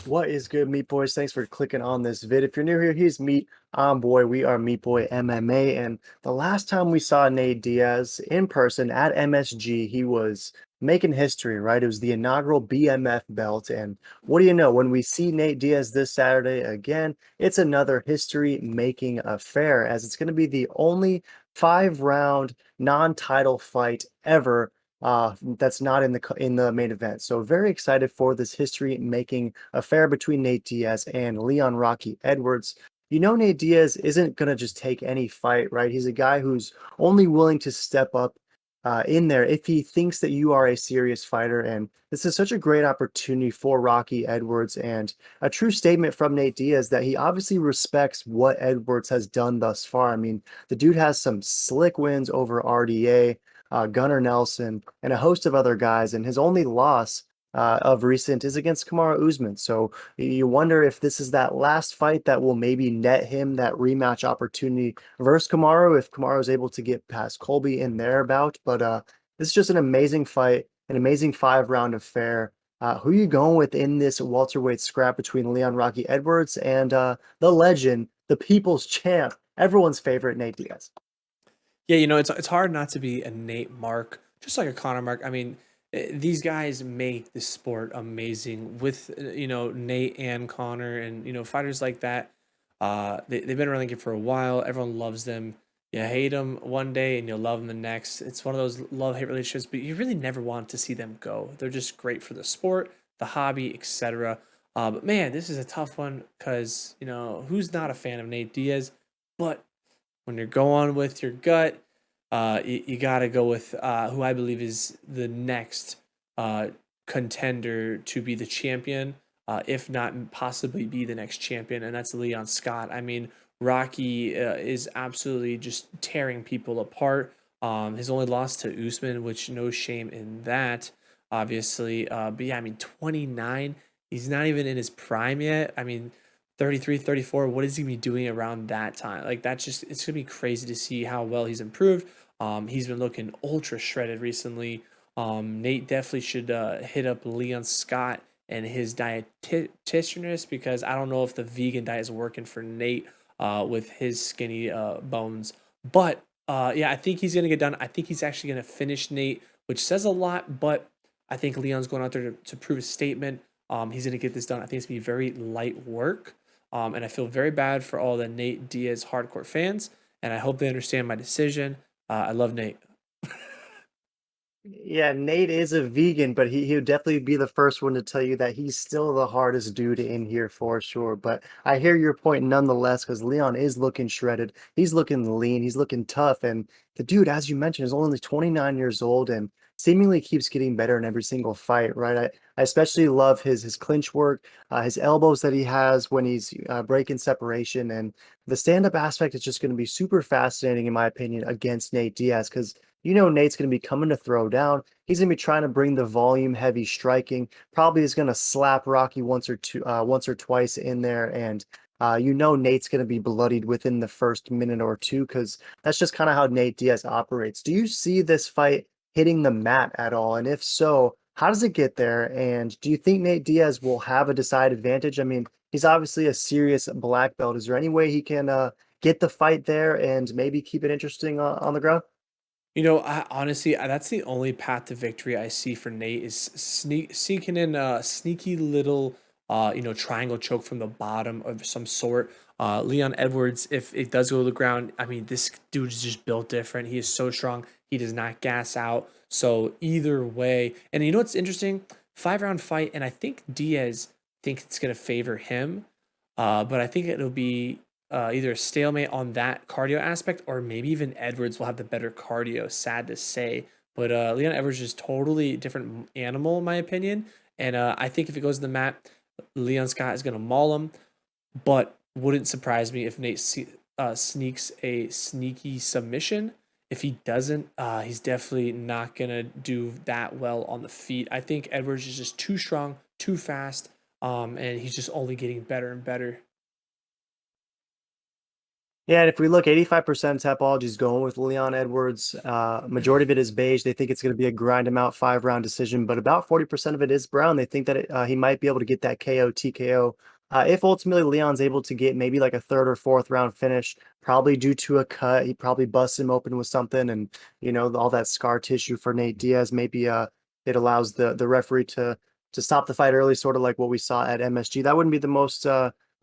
What is good, Meat Boys? Thanks for clicking on this vid. If you're new here, he's Meat. I'm Boy. We are Meat Boy MMA. And the last time we saw Nate Diaz in person at MSG, he was making history, right? It was the inaugural BMF belt. And what do you know? When we see Nate Diaz this Saturday again, it's another history-making affair, as it's going to be the only five-round non-title fight ever that's not in the main event. So very excited for this history-making affair between Nate Diaz and Leon Rocky Edwards. You know, Nate Diaz isn't gonna just take any fight, right? He's a guy who's only willing to step up in there if he thinks that you are a serious fighter. And this is such a great opportunity for Rocky Edwards and a true statement from Nate Diaz that he obviously respects what Edwards has done thus far. I mean, the dude has some slick wins over RDA, Gunnar Nelson, and a host of other guys. And his only loss of recent is against Kamaru Usman. So you wonder if this is that last fight that will maybe net him that rematch opportunity versus Kamaru if Kamaru is able to get past Colby in their bout. But this is just an amazing fight, an amazing five-round affair. Who are you going with in this welterweight scrap between Leon Rocky Edwards and the legend, the people's champ, everyone's favorite Nate Diaz? Yeah, it's hard not to be a Nate Mark, just like a Connor Mark. I mean, these guys make the sport amazing with Nate and Connor and fighters like that. They've been around the game for a while. Everyone loves them. You hate them one day and you'll love them the next. It's one of those love hate relationships, but you really never want to see them go. They're just great for the sport, the hobby, etc. But man, this is a tough one because who's not a fan of Nate Diaz? But when you're going with your gut, you got to go with who I believe is the next uh, contender to be the champion, if not possibly be the next champion, and that's Leon Scott. I mean, Rocky is absolutely just tearing people apart. His only loss to Usman, which no shame in that, obviously. But yeah, I mean, 29. He's not even in his prime yet. I mean, 33, 34. What is he gonna be doing around that time? Like that's just it's gonna be crazy to see how well he's improved. He's been looking ultra shredded recently. Nate definitely should hit up Leon Scott and his dietitianist because I don't know if the vegan diet is working for Nate with his skinny bones. But yeah, I think he's gonna get done. I think he's actually gonna finish Nate, which says a lot. But I think Leon's going out there to prove a statement. He's gonna get this done. I think it's gonna be very light work. And I feel very bad for all the Nate Diaz hardcore fans, and I hope they understand my decision. I love Nate. Yeah, Nate is a vegan, but he would definitely be the first one to tell you that he's still the hardest dude in here for sure. But I hear your point nonetheless, because Leon is looking shredded. He's looking lean. He's looking tough. And the dude, as you mentioned, is only 29 years old and seemingly keeps getting better in every single fight, right? I especially love his clinch work, his elbows that he has when he's breaking separation. And the stand-up aspect is just going to be super fascinating, in my opinion, against Nate Diaz, because you know Nate's going to be coming to throw down. He's going to be trying to bring the volume heavy striking. Probably is going to slap Rocky once or twice in there, and you know Nate's going to be bloodied within the first minute or two because that's just kind of how Nate Diaz operates. Do you see this fight hitting the mat at all? And if so, how does it get there? And do you think Nate Diaz will have a decided advantage? I mean, he's obviously a serious black belt. Is there any way he can get the fight there and maybe keep it interesting on the ground? I honestly, that's the only path to victory I see for Nate is sneaking in a sneaky little, triangle choke from the bottom of some sort. Leon Edwards, if it does go to the ground, I mean, this dude is just built different. He is so strong. He does not gas out. So either way, and you know what's interesting? 5 round fight, and I think Diaz thinks it's gonna favor him. But I think it'll be either a stalemate on that cardio aspect, or maybe even Edwards will have the better cardio. Sad to say, but Leon Edwards is totally different animal in my opinion, and I think if it goes to the mat, Leon Scott is gonna maul him. But wouldn't surprise me if sneaks a sneaky submission. If he doesn't, he's definitely not gonna do that well on the feet. I think Edwards is just too strong, too fast, and he's just only getting better and better. Yeah, and if we look, 85% Tapology is going with Leon Edwards. Majority of it is beige. They think it's going to be a grind him out 5 round decision, but about 40% of it is brown. They think that he might be able to get that KO, TKO. If ultimately Leon's able to get maybe like a third or fourth round finish, probably due to a cut, he probably busts him open with something, and all that scar tissue for Nate Diaz. Maybe it allows the referee to stop the fight early, sort of like what we saw at MSG. That wouldn't be the most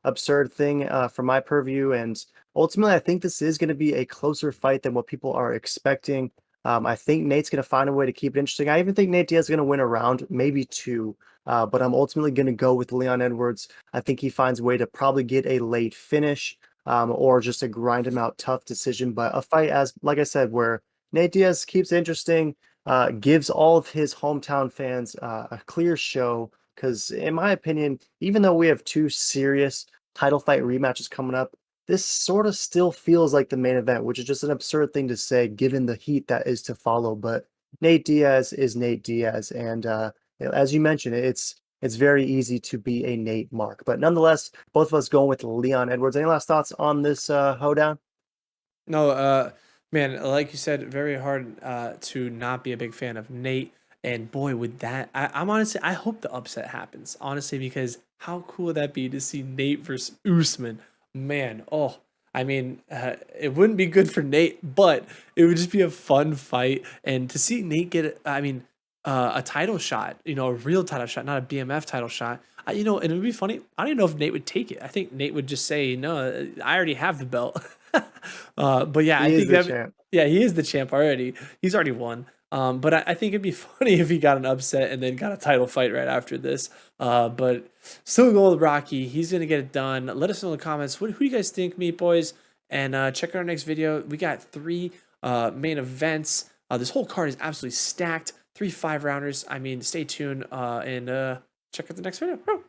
absurd thing from my purview, and ultimately, I think this is going to be a closer fight than what people are expecting. I think Nate's going to find a way to keep it interesting. I even think Nate Diaz is going to win a round, maybe two. But I'm ultimately going to go with Leon Edwards. I think he finds a way to probably get a late finish, or just a grind him out tough decision. But a fight, as like I said, where Nate Diaz keeps it interesting, gives all of his hometown fans a clear show. Because in my opinion, even though we have two serious title fight rematches coming up, this sort of still feels like the main event, which is just an absurd thing to say given the heat that is to follow. But Nate Diaz is Nate Diaz, and as you mentioned, it's very easy to be a Nate mark. But nonetheless, both of us going with Leon Edwards. Any last thoughts on this hoedown? No, man, like you said, very hard to not be a big fan of Nate. And boy, with that, I'm honestly, I hope the upset happens, honestly, because how cool would that be to see Nate versus Usman? Man, oh, I mean, it wouldn't be good for Nate, but it would just be a fun fight. And to see Nate get, I mean, a title shot, a real title shot, not a BMF title shot. And it would be funny. I don't even know if Nate would take it. I think Nate would just say, "No, I already have the belt." But yeah, I He is think the that champ. yeah, he is the champ already. He's already won. But I think it'd be funny if he got an upset and then got a title fight right after this. But still go with Rocky. He's gonna get it done. Let us know in the comments. Who do you guys think, Meat Boys? And check out our next video. We got 3 main events. This whole card is absolutely stacked. 3 5 rounders. I mean, stay tuned and check out the next video. Bro.